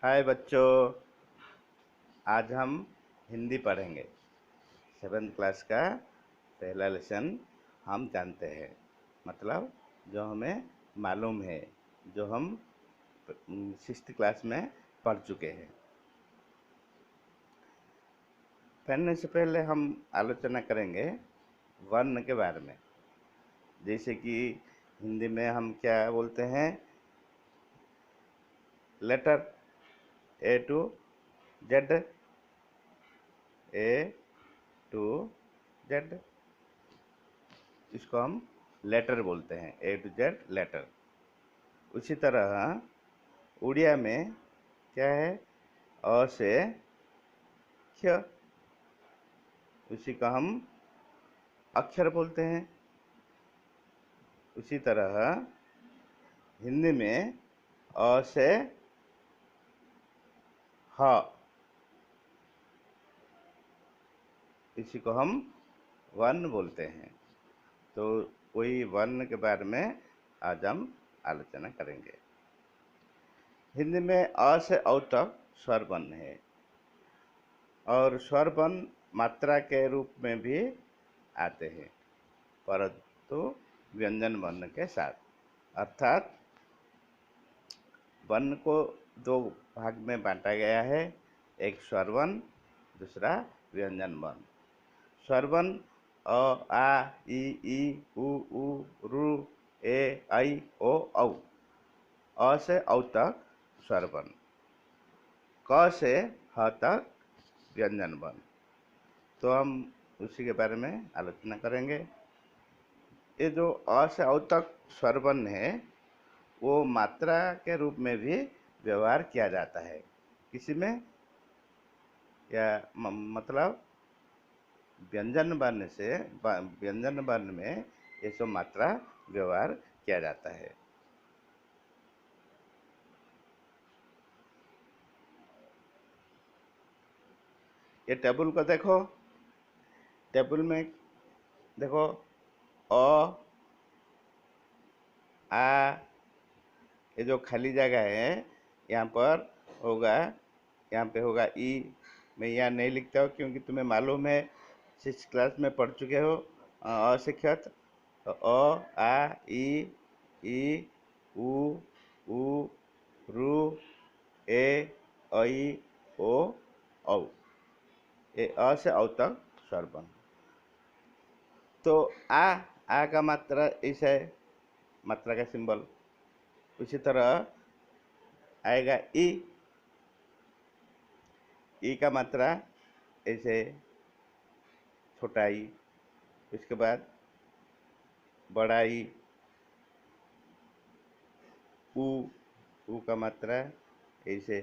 हाय बच्चों, आज हम हिंदी पढ़ेंगे। 7th क्लास का पहला लेसन हम जानते हैं, मतलब जो हमें मालूम है, जो हम 6th क्लास में पढ़ चुके हैं। पढ़ने से पहले हम आलोचना करेंगे वर्ण के बारे में। जैसे कि हिंदी में हम क्या बोलते हैं, letter A to Z, A to Z, इसको हम लेटर बोलते हैं, ए टू जेड लेटर। उसी तरह उड़िया में क्या है, अ से क्ष, उसी का हम अक्षर बोलते हैं। उसी तरह हिंदी में अ से ह, इसी को हम वर्ण बोलते हैं। तो वही वर्ण के बारे में आज हम आलोचना करेंगे। हिंदी में अ से औ तक स्वर वर्ण है, और स्वर वर्ण मात्रा के रूप में भी आते हैं, परंतु व्यंजन वर्ण के साथ। अर्थात वर्ण को दो भाग में बांटा गया है, एक स्वर वर्ण, दूसरा व्यंजन वर्ण। स्वर वर्ण अ, आ, ई, उ, रू, ए, ऐ, ओ, औ। अ से औ तक स्वर वर्ण, क से ह तक व्यंजन वर्ण। तो हम उसी के बारे में आलोचना करेंगे। ये जो अ से औ तक स्वर वर्ण है, वो मात्रा के रूप में भी व्यवहार किया जाता है किसी में, या मतलब व्यंजन वर्ण में ये सब मात्रा व्यवहार किया जाता है। ये टेबल को देखो, टेबल में देखो अ, आ, ये जो खाली जगह है यहाँ पर होगा, यहाँ पे होगा ई। मैं यहाँ नहीं लिखता हूँ क्योंकि तुम्हें मालूम है, 6th क्लास में पढ़ चुके हो अ से ख्यात। तो अ, आ, ई, उ, रू, ए, ऐ, ओ, औ। ये अ से औ तक स्वर वर्ण। तो आ का मात्रा ऐसा है, मात्रा का सिंबल। उसी तरह आएगा ई का मात्रा ऐसे छोटा ई, उसके बाद बड़ा ई, उ का मात्रा ऐसे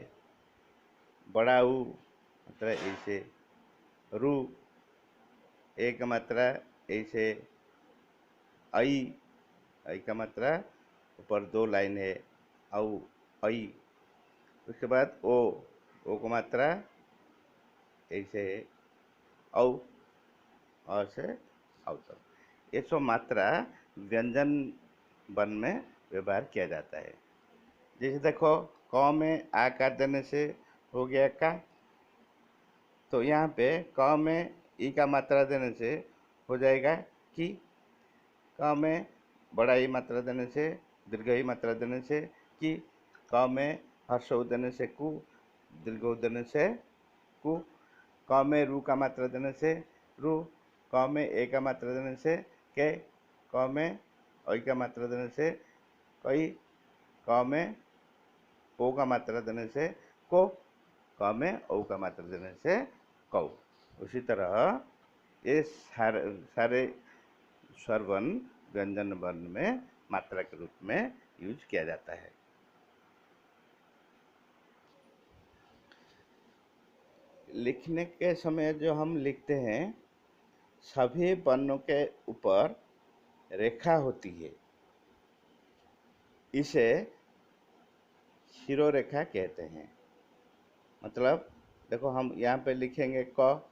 बड़ा उ, मात्रा ऐसे रू, ए का मात्रा ऐसे ऐ का मात्रा ऊपर 2 लाइन है, औ, ऐ। उसके बाद ओ का मात्रा ऐसे औ, अ से औ तक। ये सब मात्रा व्यंजन वर्ण में व्यवहार किया जाता है। जैसे देखो, क में आकार देने से हो गया का, तो यहाँ पे क में ई का मात्रा देने से हो जाएगा कि। क में बड़ा ई मात्रा देने से, दीर्घ ई मात्रा देने से कि। क में हर्ष उ देने से कु, दीर्घ उ देने से कु। क में रू का मात्रा देने से रू। क में ए का मात्रा देने से के। क में ऐ का मात्रा देने से कई। क में ओ का मात्रा देने से को। क में औ का मात्रा देने से कौ। उसी तरह ये सारे स्वर वर्ण व्यंजन वर्ण में मात्रा के रूप में यूज किया जाता है। लिखने के समय जो हम लिखते हैं, सभी वर्णों के ऊपर रेखा होती है, इसे शिरोरेखा कहते हैं। मतलब देखो, हम यहाँ पे लिखेंगे क,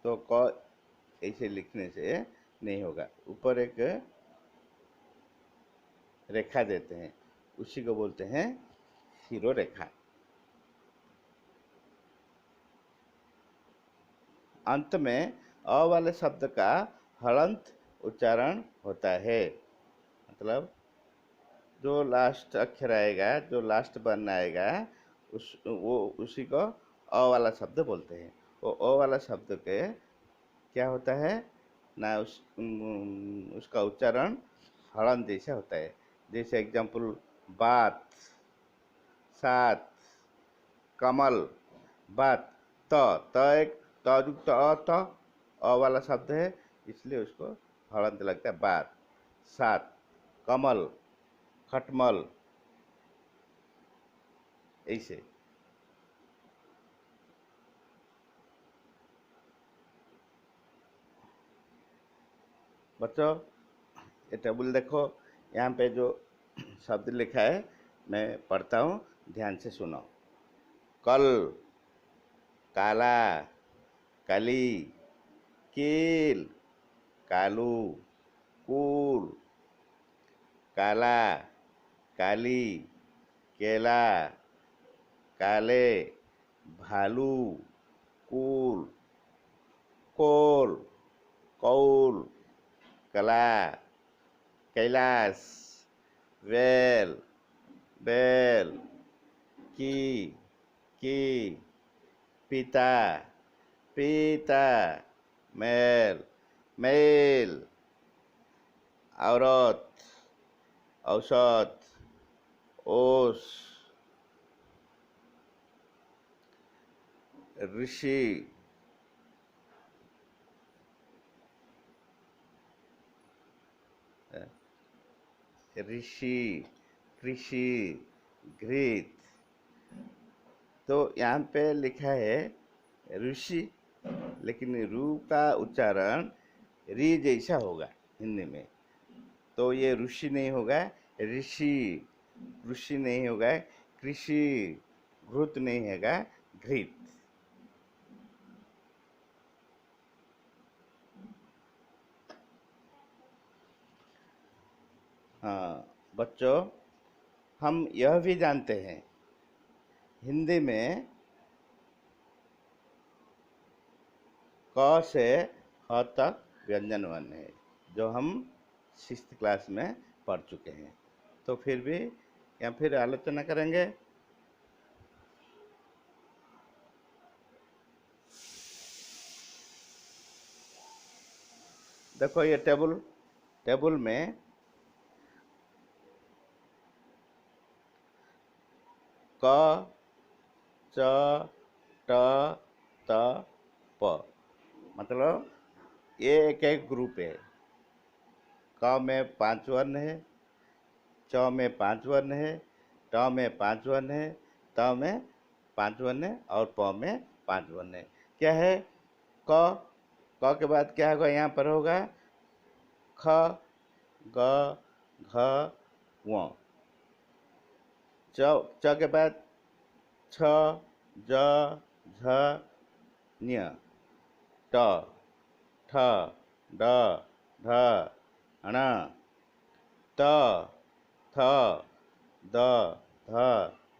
तो क ऐसे लिखने से नहीं होगा, ऊपर एक रेखा देते हैं, उसी को बोलते हैं शिरोरेखा। अंत में अ वाले शब्द का हलंत उच्चारण होता है। मतलब जो लास्ट अक्षर आएगा, जो लास्ट वर्ण आएगा, उसी को अ वाला शब्द बोलते हैं। वो अ वाला शब्द के क्या होता है ना, उसका उच्चारण हलन जैसा होता है। जैसे एग्जाम्पल, बात, सात, कमल, बात। एक युक्त अ वाला शब्द है, इसलिए उसको हलंत लगता है। बात, सात, कमल, खटमल, ऐसे। बच्चों, ये टेबल देखो, यहाँ पे जो शब्द लिखा है मैं पढ़ता हूँ, ध्यान से सुनो। कल, काला, काली, कील, कालू, कूल, काला, काली, केला, काले, भालू, कूल, कोल, कौल, कला, कैलाश, वेल, बेल, की, पिता, पीता, मेल, मेल, औरत, औसत, ओस, ऋषि, ऋषि, कृषि, घृत। तो यहाँ पे लिखा है ऋषि, लेकिन रू का उच्चारण री जैसा होगा हिंदी में। तो ये ऋषि नहीं होगा, ऋषि। ऋषि नहीं होगा, कृषि। घृत नहीं होगा, घृत। हाँ बच्चों, हम यह भी जानते हैं हिंदी में क से ह तक व्यंजन वर्ण है, जो हम 6th क्लास में पढ़ चुके हैं। तो फिर भी या फिर आलोचना करेंगे। देखो ये टेबल में क, च, ट, त, प, मतलब ये एक ग्रुप है। क में 5 वर्ण है, च में 5 वर्ण है, ट में 5 वर्ण है, त में 5 वर्ण है, और प में 5 वर्ण है। क्या है? क के बाद क्या होगा? यहाँ पर होगा ख, ग, घ, व। च के बाद छ, ज, झ, ञ, ट, ठ, ड, ढ, ण, त, थ, द, ध,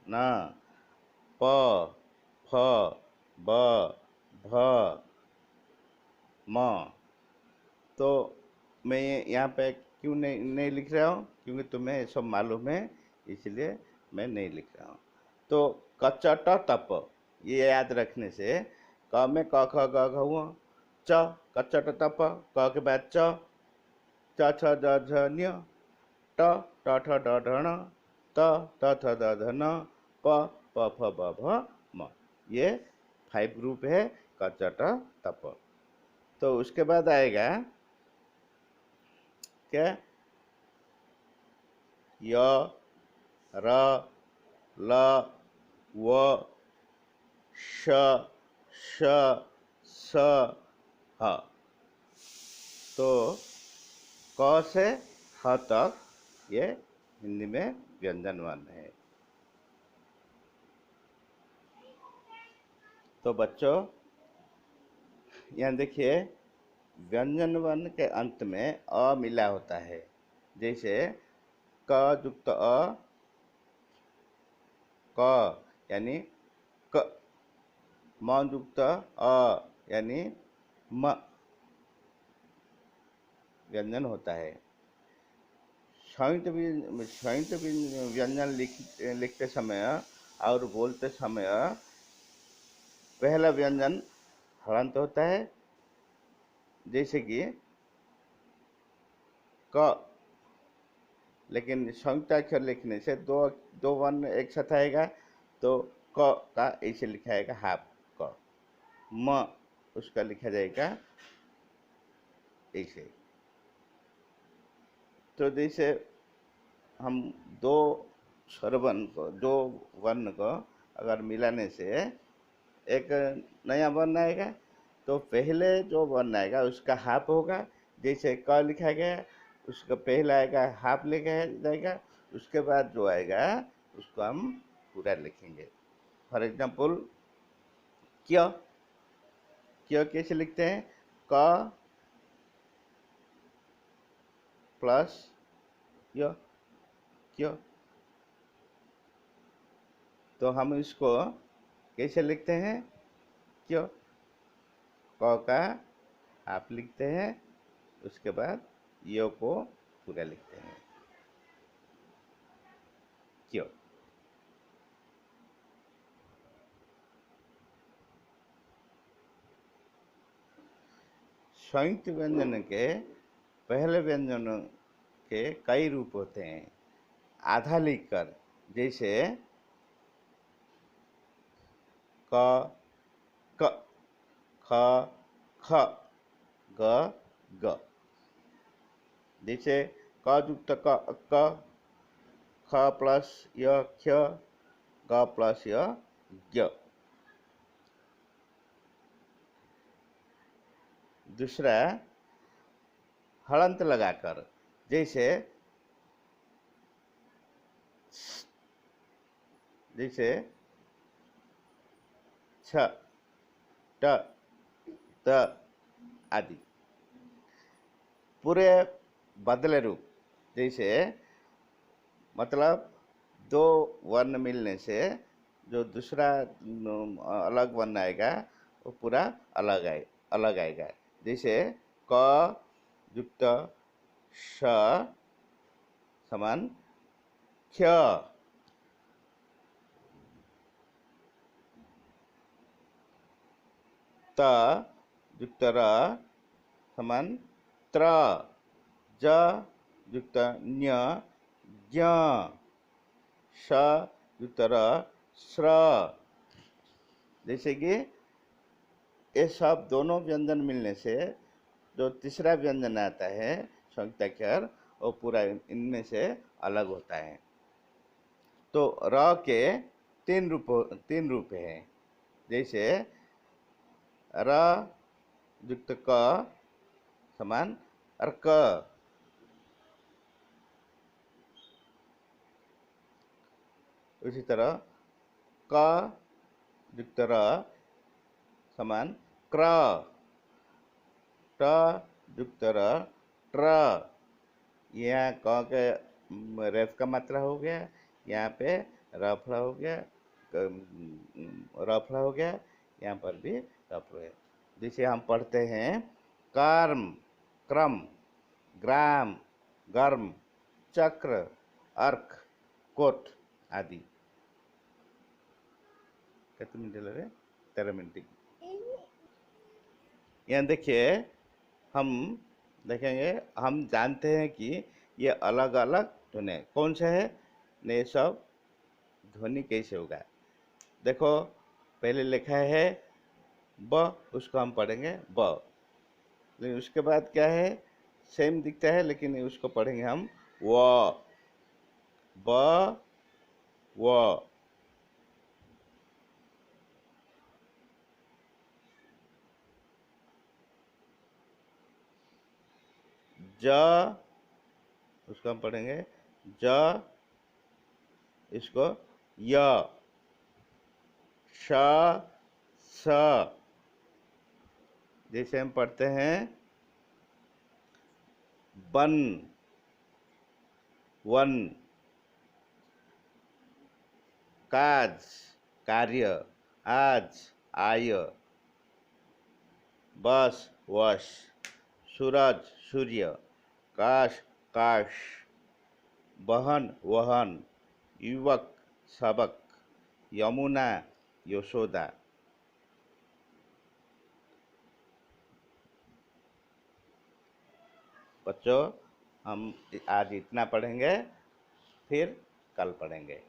न, प, फ, ब, भ, म। तो मैं यहाँ पे क्यों नहीं लिख रहा हूँ? क्योंकि तुम्हें सब मालूम है, इसलिए मैं नहीं लिख रहा हूँ। तो कचट तप, ये याद रखने से क में क ख ग घ ङ, च कचट तप, क के बाद च, छ ज झ ञ, ट ठ ड ढ ण, त थ द ध न, प फ ब भ म। ये 5 ग्रुप है कचट तप। तो उसके बाद आएगा क्या? य, र, ल, व, श, श, स, ह। तो क से ह तक ये हिंदी में व्यंजन वर्ण है। तो बच्चों, यहाँ देखिए, व्यंजन वर्ण के अंत में अ मिला होता है। जैसे क युक्त अ, क यानी क, म युक्त अ यानी म व्यंजन होता है। व्यंजन लिखते समय और बोलते समय पहला व्यंजन हलंत होता है, जैसे कि क। लेकिन संयुक्ताक्षर लिखने से दो दो वर्ण एक साथ आएगा, तो क का ऐसे लिखा जाएगा हाफ क। म उसका लिखा जाएगा ऐसे। तो जैसे हम दो दो वर्ण को अगर मिलाने से एक नया वर्ण आएगा, तो पहले जो वर्ण आएगा उसका हाफ होगा। जैसे क लिखा गया, उसका पहला आएगा हाफ लिखा जाएगा, उसके बाद जो आएगा उसको हम पूरा लिखेंगे। फॉर एग्जाम्पल क्यों, क्यों कैसे लिखते हैं? क प्लस य, क्यों। तो हम इसको कैसे लिखते हैं? क्यों, क का हाफ लिखते हैं, उसके बाद यो को पूरा लिखते हैं, क्यों। संयुक्त व्यंजन के पहले व्यंजन के कई रूप होते हैं। आधा लिखकर, जैसे क, क, ख, ख, ग, ग। जैसे क युक्त क, ख प्लस य ख, ग प्लस य ग। दूसरा हलंत लगाकर, जैसे छ, ट, त आदि। पूरे बदले रूप, जैसे मतलब दो वर्ण मिलने से जो दूसरा अलग वर्ण आएगा वो पूरा अलग आएगा। जैसे क युक्त श समान क्ष, त युक्त र समान त्र, ज युक्त न्य ज्ञ, श युक्त र श्र। जैसे कि ये सब दोनों व्यंजन मिलने से जो तीसरा व्यंजन आता है संयुक्ताक्षर, वो पूरा इनमें से अलग होता है। तो र के तीन रूप हैं। जैसे र युक्त क समान अर्क, उसी तरह क युक्त र समान क्र, ट युक्त र ट्र। यहाँ क के रेफ का मात्रा हो गया, यहाँ पे रफड़ा हो गया, रफड़ा हो गया, यहाँ पर भी रफड़ा है। जिसे हम पढ़ते हैं कर्म, क्रम, ग्राम, गर्म, चक्र, अर्क, कोट आदि। कितने मिनट लगे? 13 मिनट। यहाँ देखिए, हम देखेंगे, हम जानते हैं कि ये अलग अलग ध्वनि कौन सा है, ने सब ध्वनि कैसे होगा। देखो, पहले लिखा है ब, उसको हम पढ़ेंगे ब। लेकिन उसके बाद क्या है, सेम दिखता है लेकिन उसको पढ़ेंगे हम व, ब व। ज, उसको हम पढ़ेंगे ज, इसको य, श, स। जैसे हम पढ़ते हैं बन, वन, काज, कार्य, आज, आय, बस वश, सूरज सूर्य, काश काश, बहन वहन, युवक सबक, यमुना यशोदा। बच्चों, हम आज इतना पढ़ेंगे, फिर कल पढ़ेंगे।